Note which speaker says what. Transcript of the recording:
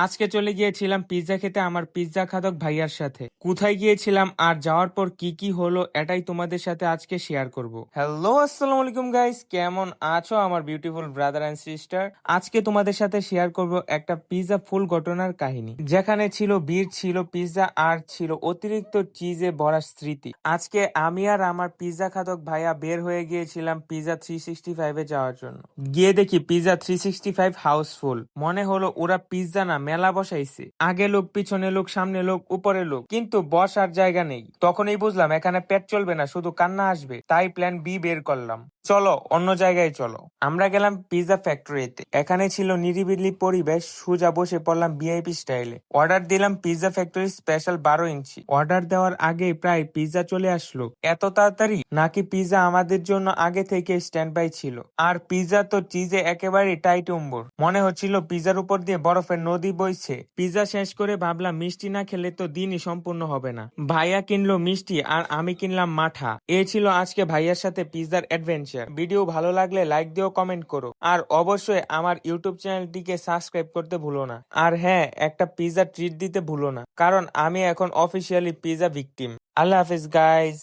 Speaker 1: আজকে চলে গিয়েছিলাম পিৎজা খেতে আমার পিৎজা খাদক ভাইয়ার সাথে। কোথায় গিয়েছিলাম আর যাওয়ার পর কি কি হলো এটাই তোমাদের সাথে আজকে শেয়ার করব। হ্যালো, আসসালামু আলাইকুম গাইস, কেমন আছো আমার বিউটিফুল ব্রাদার এন্ড সিস্টার? আজকে তোমাদের সাথে শেয়ার করব একটা পিৎজা ফুল ঘটনার কাহিনী, যেখানে ছিল ভিড়, ছিল পিৎজা আর ছিল অতিরিক্ত চিজে ভরা স্মৃতি। আজকে আমি আর আমার পিৎজা খাদক ভাইয়া বের হয়ে গিয়েছিলাম পিৎজা 365 এ যাওয়ার জন্য। গিয়ে দেখি পিৎজা 365 হাউসফুল। মনে হলো ওরা পিৎজা না মেলা বসাইছে, আগে লোক, পিছনে লোক, সামনে লোক, উপরে লোক, কিন্তু বসার জায়গা নেই। তখনই বুঝলাম এখানে পেট চলবে না, শুধু কান্না আসবে। তাই প্ল্যান বি বের করলাম, চলো অন্য জায়গায় চলো। আমরা গেলাম পিৎজা ফ্যাক্টরিতে। এখানে ছিল নিরিবিলি পরিবেশ, সোজা বসে পড়লাম ভিআইপি স্টাইলে। অর্ডার দিলাম পিৎজা ফ্যাক্টরি স্পেশাল 12 ইঞ্চি। অর্ডার দেওয়ার আগে প্রায় পিৎজা চলে আসলো। এত তাড়াতাড়ি নাকি পিৎজা আমাদের জন্য আগে থেকে স্ট্যান্ড বাই ছিল। আর পিৎজা তো চিজে একেবারে টাইট উম্বর, মনে হচ্ছিল পিৎজার উপর দিয়ে বরফের নদী বইছে। পিৎজা শেষ করে ভাবলাম মিষ্টি না খেলে তো দিনই সম্পূর্ণ হবে না। ভাইয়া কিনলো মিষ্টি আর আমি কিনলাম মাঠা। এই ছিল আজকে ভাইয়ার সাথে পিৎজার অ্যাডভেঞ্চার। ভিডিও ভালো লাগলে লাইক দিও, কমেন্ট করো, আর অবশ্যই আমার ইউটিউব চ্যানেলটিকে সাবস্ক্রাইব করতে ভুলো না। আর হ্যাঁ, একটা পিৎজা ট্রিট দিতে ভুলো না, কারণ আমি এখন অফিসিয়ালি পিৎজা ভিকটিম। আল্লাহ হাফিজ গাইজ।